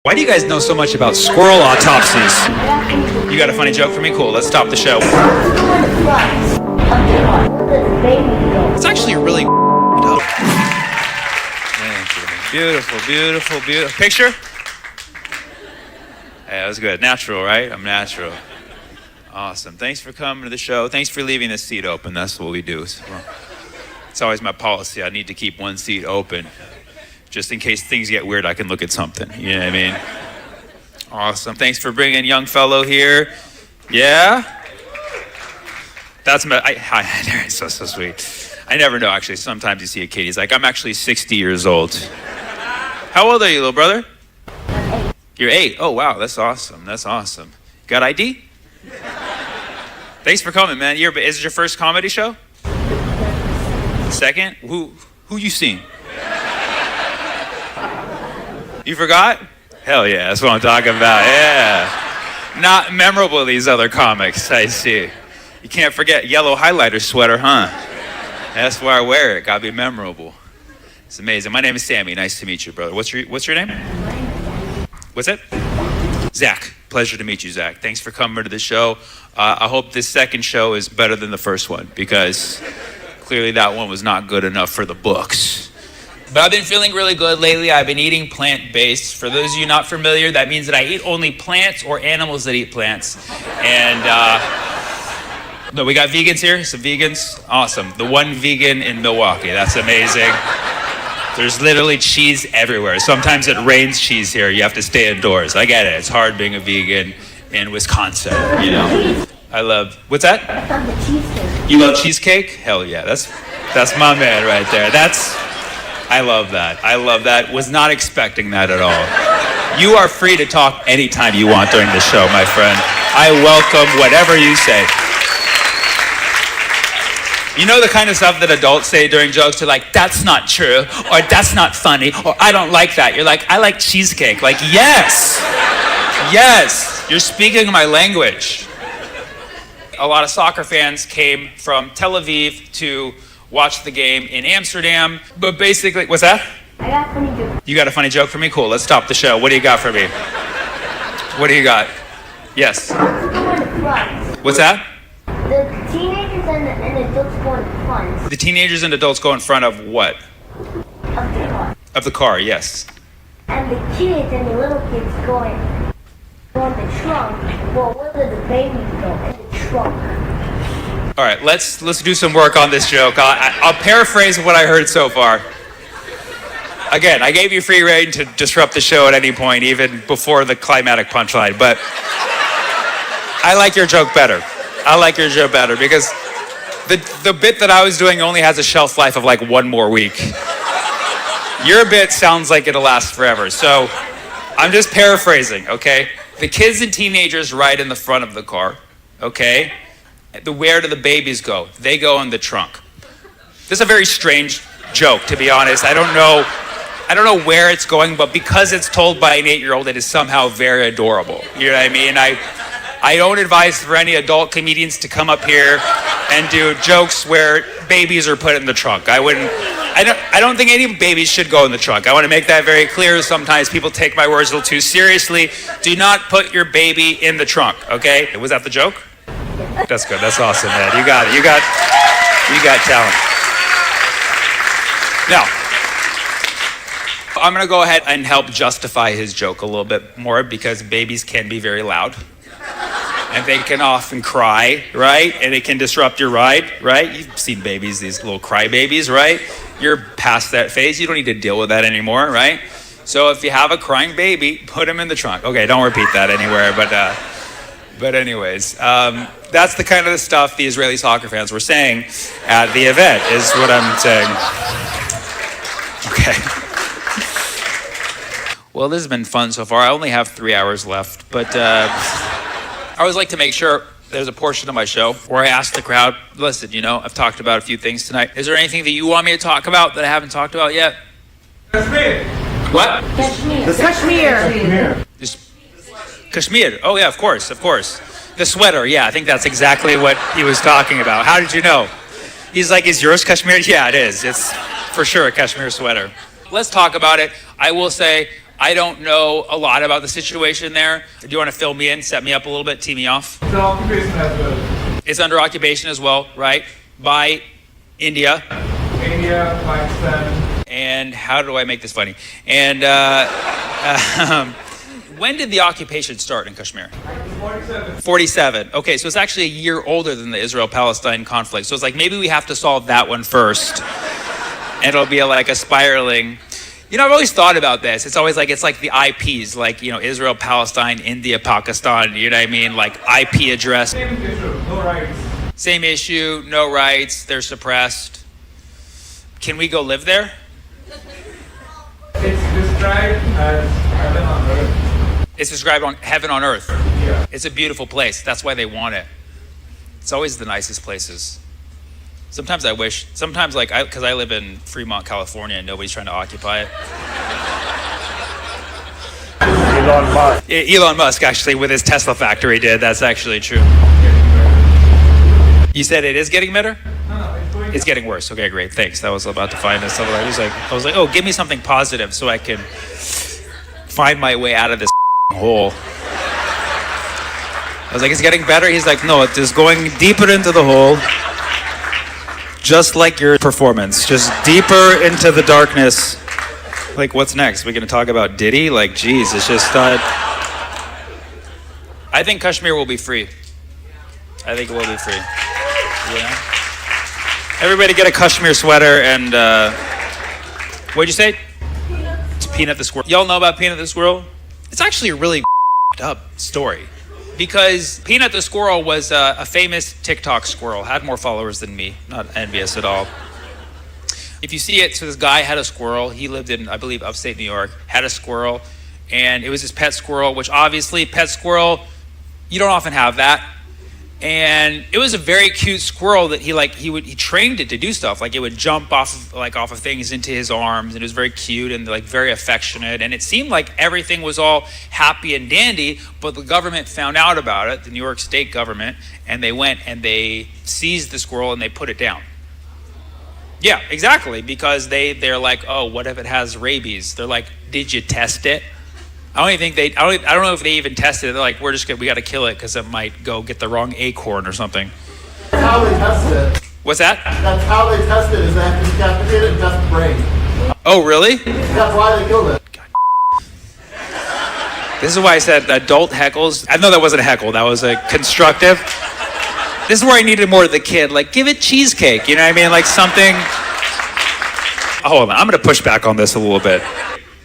Why do you guys know so much about squirrel autopsies? You got a funny joke for me? Cool, let's stop the show. It's actually really dope. Thank you. Beautiful, beautiful, beautiful. Picture? Yeah, that was good. Natural, right? I'm natural. Awesome. Thanks for coming to the show. Thanks for leaving this seat open. That's what we do. So, it's always my policy. I need to keep one seat open. Just in case things get weird, I can look at something. You know what I mean? Awesome. Thanks for bringing young fellow here. Yeah? That's so sweet. I never know, actually. Sometimes you see a kid, he's like, I'm actually 60 years old. How old are you, little brother? You're 8. Oh, wow. That's awesome. That's awesome. Got ID? Thanks for coming, man. Is it your first comedy show? Second? Who you seen? You forgot? Hell yeah, that's what I'm talking about, yeah. Not memorable, these other comics, I see. You can't forget yellow highlighter sweater, huh? That's why I wear it, gotta be memorable. It's amazing. My name is Sammy, nice to meet you, brother. What's your name? What's it? Zach, pleasure to meet you, Zach. Thanks for coming to the show. I hope this second show is better than the first one, because clearly that one was not good enough for the books. But I've been feeling really good lately. I've been eating plant-based. For those of you not familiar, that means that I eat only plants or animals that eat plants. And, no, we got vegans here? Some vegans? Awesome. The one vegan in Milwaukee. That's amazing. There's literally cheese everywhere. Sometimes it rains cheese here. You have to stay indoors. I get it. It's hard being a vegan in Wisconsin, you know. I love, what's that? I found the cheesecake. You love cheesecake? Hell yeah. That's my man right there. I love that. I love that. Was not expecting that at all. You are free to talk anytime you want during the show, my friend. I welcome whatever you say. You know the kind of stuff that adults say during jokes? They're like, that's not true, or that's not funny, or I don't like that. You're like, I like cheesecake. Like, yes. Yes. You're speaking my language. A lot of soccer fans came from Tel Aviv to watch the game in Amsterdam, but basically, what's that? I got a funny joke. You got a funny joke for me? Cool, let's stop the show. What do you got for me? What do you got? Yes. What's that? The teenagers and adults go in front. The teenagers and adults go in front of what? Of the car. Of the car, yes. And the kids and the little kids go in the trunk. Well, where do the babies go? In the trunk. All right, let's do some work on this joke. I'll paraphrase what I heard so far. Again, I gave you free rein to disrupt the show at any point, even before the climatic punchline, but I like your joke better. I like your joke better because the bit that I was doing only has a shelf life of like 1 more week. Your bit sounds like it'll last forever, so I'm just paraphrasing, okay? The kids and teenagers ride in the front of the car, okay? Where do the babies go? They go in the trunk. This is a very strange joke, to be honest. I don't know where it's going, but because it's told by an 8-year-old, it is somehow very adorable. You know what I mean? I don't advise for any adult comedians to come up here and do jokes where babies are put in the trunk. I don't think any babies should go in the trunk. I want to make that very clear. Sometimes people take my words a little too seriously. Do not put your baby in the trunk, okay? Was that the joke? That's good. That's awesome, man. You got it. You got talent. Now, I'm going to go ahead and help justify his joke a little bit more because babies can be very loud. And they can often cry, right? And it can disrupt your ride, right? You've seen babies, these little cry babies, right? You're past that phase. You don't need to deal with that anymore, right? So if you have a crying baby, put him in the trunk. Okay, don't repeat that anywhere, but anyways, that's the kind of the stuff the Israeli soccer fans were saying at the event, is what I'm saying. Okay. Well, this has been fun so far. I only have 3 hours left, but I always like to make sure there's a portion of my show where I ask the crowd, listen, you know, I've talked about a few things tonight. Is there anything that you want me to talk about that I haven't talked about yet? Kashmir. What? Kashmir. Kashmir. Oh, yeah, of course. The sweater, yeah, I think that's exactly what he was talking about. How did you know? He's like, is yours Kashmir? Yeah, it is. It's for sure a Kashmir sweater. Let's talk about it. I will say, I don't know a lot about the situation there. Do you want to fill me in, set me up a little bit, tee me off? It's occupation as well. It's under occupation as well, right? By India. India, Pakistan. And how do I make this funny? And when did the occupation start in Kashmir? 47. 47. Okay, so it's actually a year older than the Israel-Palestine conflict. So it's like maybe we have to solve that one first. And it'll be like a spiraling. You know, I've always thought about this. It's always like, it's like the IPs, like, you know, Israel, Palestine, India, Pakistan, you know what I mean? Like IP address. Same issue, no rights. Same issue, no rights, they're suppressed. Can we go live there? It's described as heaven on earth. It's described on heaven on earth. Yeah. It's a beautiful place. That's why they want it. It's always the nicest places. Sometimes I wish, like, because I live in Fremont, California, and nobody's trying to occupy it. Elon Musk. Elon Musk, actually, with his Tesla factory did. That's actually true. You said it is getting better? No, It's getting worse. Okay, great. Thanks. That was about to find this. I was like, oh, give me something positive so I can find my way out of this hole. I was like, it's getting better. He's like, no, it is going deeper into the hole. Just like your performance, just deeper into the darkness. Like, what's next? We're going to talk about Diddy? Like, geez, it's just I think Kashmir will be free. I think it will be free. Yeah. Everybody get a Kashmir sweater and, what'd you say? It's Peanut the Squirrel. Y'all know about Peanut the Squirrel? It's actually a really up story. Because Peanut the Squirrel was a famous TikTok squirrel, had more followers than me, not envious at all. If you see it, so this guy had a squirrel. He lived in, I believe, upstate New York, had a squirrel, and it was his pet squirrel, which obviously, pet squirrel, you don't often have that. And it was a very cute squirrel that he trained it to do stuff. Like it would jump off of things into his arms, and it was very cute and like very affectionate. And it seemed like everything was all happy and dandy, but the government found out about it, the New York State government, and they went and they seized the squirrel and they put it down. Yeah, exactly, because they're like, oh, what if it has rabies? They're like, did you test it? I don't know if they even tested it. They're like, we got to kill it because it might go get the wrong acorn or something. That's how they test it. What's that? That's how they test it, is they have to decapitate it and test the brain. Oh, really? That's why they killed it. This is why I said adult heckles. I know that wasn't a heckle. That was a constructive. This is where I needed more of the kid. Like, give it cheesecake. You know what I mean? Like something. Hold on. I'm going to push back on this a little bit.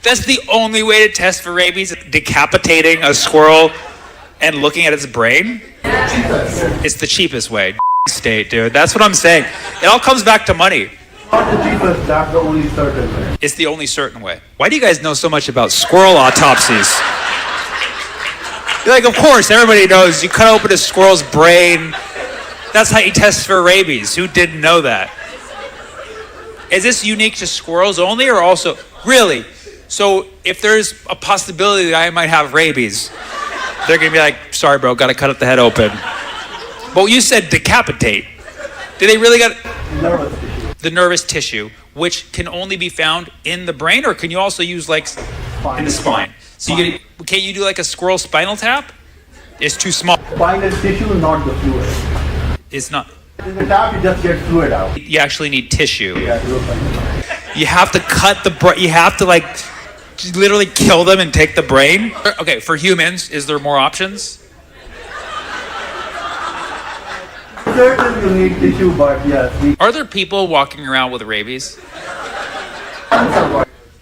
That's the only way to test for rabies, decapitating a squirrel and looking at its brain? It's the cheapest way. State, dude. That's what I'm saying. It all comes back to money. Not the cheapest, that's the only certain way. It's the only certain way. Why do you guys know so much about squirrel autopsies? You're like, of course, everybody knows. You cut open a squirrel's brain. That's how you test for rabies. Who didn't know that? Is this unique to squirrels only or also... Really? So if there's a possibility that I might have rabies, they're going to be like, sorry, bro, got to cut up the head open. But you said decapitate. Did they really got... Nervous tissue. The nervous tissue, which can only be found in the brain, or can you also use like in the spine? So can't you do like a squirrel spinal tap? It's too small. Spine is tissue, not the fluid. It's not. In the tap, you just get fluid out. You actually need tissue. Yeah, You have to cut the brain. You have to like literally kill them and take the brain. Okay, for humans, is there more options? Certainly you need tissue, but yes. Are there people walking around with rabies?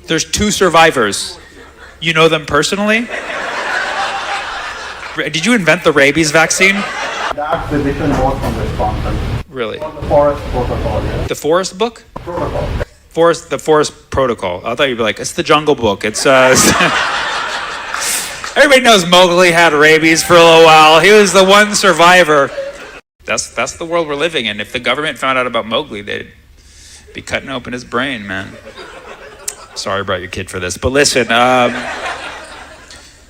There's 2 survivors. You know them personally? Did you invent the rabies vaccine? That physician was from Wisconsin. Really? The forest protocol, yes. The forest book? Protocol. The forest protocol. I thought you'd be like, it's the Jungle Book. It's everybody knows Mowgli had rabies for a little while. He was the one survivor. That's the world we're living in. If the government found out about Mowgli, they'd be cutting open his brain, man. Sorry about your kid for this, but listen.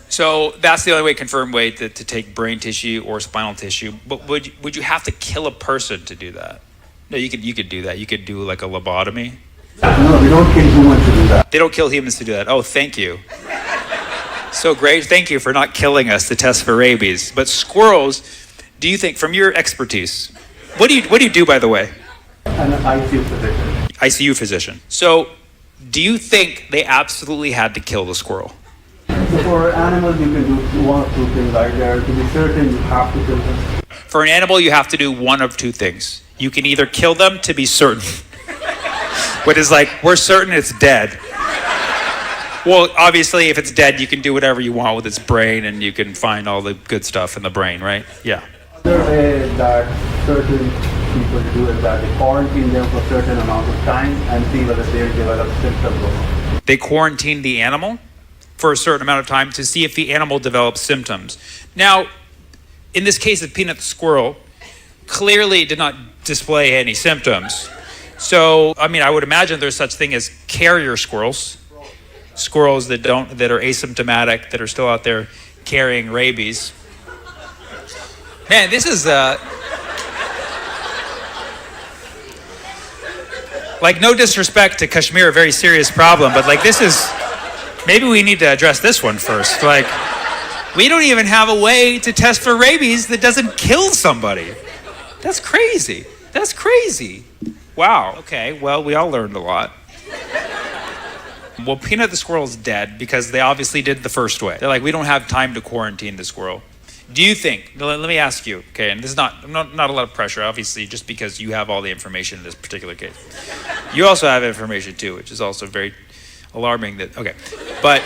So that's the only way, confirmed way to take brain tissue or spinal tissue. But would you have to kill a person to do that? No, you could do that. You could do like a lobotomy. No, we don't kill humans to do that. They don't kill humans to do that. Oh, thank you. So great. Thank you for not killing us to test for rabies. But squirrels, do you think, from your expertise, what do you do, by the way? An ICU physician. ICU physician. So do you think they absolutely had to kill the squirrel? So for animals, you can do one of two things. Either to be certain, you have to kill them. For an animal, you have to do one of two things. You can either kill them to be certain, which is like, we're certain it's dead. Well, obviously, if it's dead, you can do whatever you want with its brain, and you can find all the good stuff in the brain, right? Yeah. Another way that certain people do is that they quarantine them for a certain amount of time and see whether they develop symptoms or not. They quarantine the animal for a certain amount of time to see if the animal develops symptoms. Now, in this case of Peanut the squirrel, clearly did not display any symptoms. So, I mean, I would imagine there's such thing as carrier squirrels, squirrels that are asymptomatic, that are still out there carrying rabies. Man, this is like, no disrespect to Kashmir, a very serious problem, but like, this is, maybe we need to address this one first. Like, we don't even have a way to test for rabies that doesn't kill somebody. That's crazy. That's crazy. Wow. Okay, well, we all learned a lot. Well, Peanut the squirrel's dead because they obviously did the first way. They're like, we don't have time to quarantine the squirrel. Do you think, let me ask you, okay, and this is not a lot of pressure, obviously, just because you have all the information in this particular case. You also have information too, which is also very alarming that, okay. But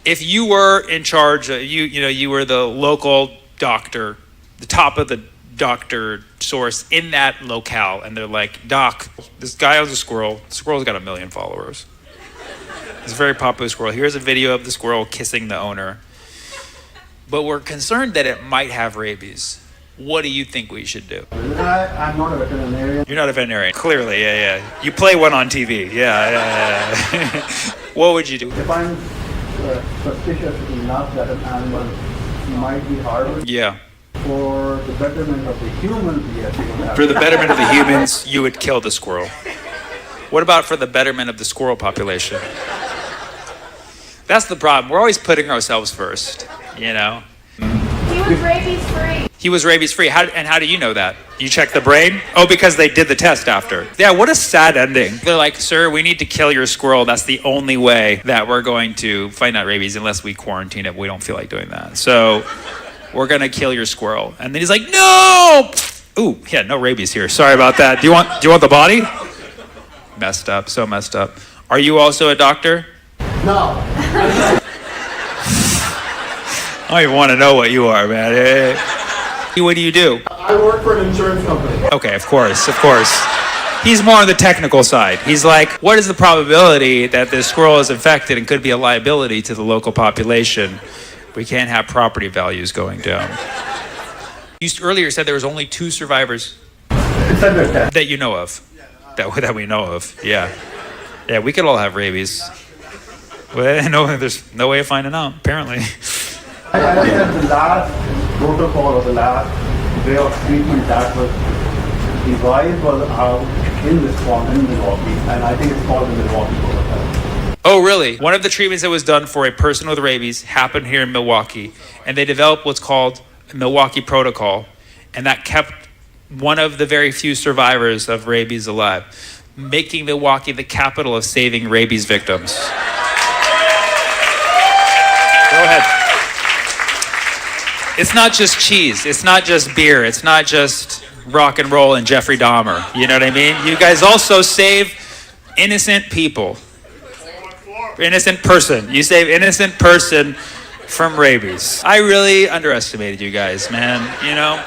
if you were in charge, you were the local doctor, the top of the doctor source in that locale, and they're like, Doc, this guy owns a squirrel. The squirrel's got 1 million followers. It's a very popular squirrel. Here's a video of the squirrel kissing the owner. But we're concerned that it might have rabies. What do you think we should do? I'm not a veterinarian. You're not a veterinarian. Clearly, yeah. You play one on TV. Yeah. What would you do? If I'm suspicious enough that an animal might be harmful, Yeah. for the betterment of the humans, yes, you would have For the betterment of the humans, you would kill the squirrel. What about for the betterment of the squirrel population? That's the problem. We're always putting ourselves first, you know? He was rabies free. He was rabies free. How do you know that? You check the brain? Oh, because they did the test after. Yeah, what a sad ending. They're like, sir, we need to kill your squirrel. That's the only way that we're going to find out rabies unless we quarantine it. We don't feel like doing that. So we're going to kill your squirrel. And then he's like, no! Ooh, yeah, no rabies here. Sorry about that. Do you want the body? Messed up, so messed up. Are you also a doctor? No. I don't even want to know what you are, man. What do you do? I work for an insurance company. Okay, of course. He's more on the technical side. He's like, what is the probability that this squirrel is infected and could be a liability to the local population? We can't have property values going down. You earlier said there was only 2 survivors It's under test. that you know of. That we know of. Yeah. Yeah, we could all have rabies. Well, no, there's no way of finding out, apparently. I understand the last protocol or the last way of treatment that was devised was out in Milwaukee, and I think it's called the Milwaukee protocol. Oh, really? One of the treatments that was done for a person with rabies happened here in Milwaukee, and they developed what's called a Milwaukee Protocol, and that kept one of the very few survivors of rabies alive, making Milwaukee the capital of saving rabies victims. Go ahead. It's not just cheese. It's not just beer. It's not just rock and roll and Jeffrey Dahmer. You know what I mean? You guys also save innocent people. Innocent person. You save innocent person from rabies. I really underestimated you guys, man. You know?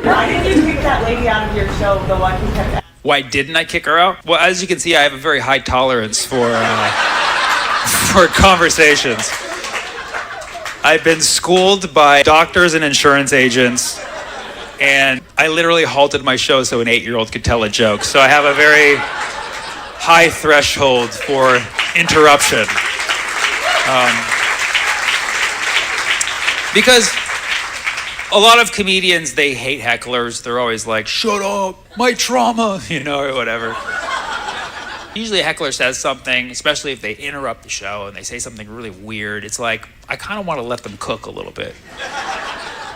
Why did you kick that lady out of your show, the one who kept asking? Why didn't I kick her out? Well, as you can see, I have a very high tolerance for conversations. I've been schooled by doctors and insurance agents, and I literally halted my show so an 8-year-old could tell a joke. So I have a very high threshold for interruption. Because a lot of comedians, they hate hecklers. They're always like, shut up, my trauma, or whatever. Usually a heckler says something, especially if they interrupt the show and they say something really weird. It's like, I kind of want to let them cook a little bit.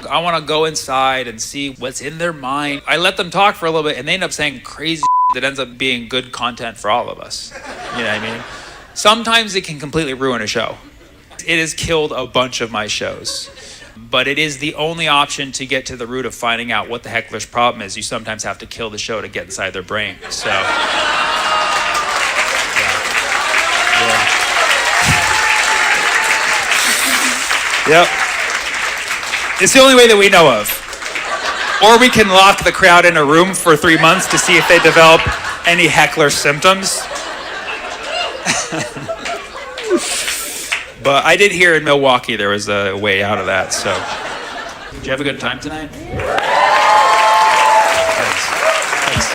I want to go inside and see what's in their mind. I let them talk for a little bit and they end up saying crazy that ends up being good content for all of us. You know what I mean? Sometimes it can completely ruin a show. It has killed a bunch of my shows. But it is the only option to get to the root of finding out what the heckler's problem is. You sometimes have to kill the show to get inside their brain. So, Yep. It's the only way that we know of. Or we can lock the crowd in a room for 3 months to see if they develop any heckler symptoms. But I did hear in Milwaukee there was a way out of that, so. Did you have a good time tonight?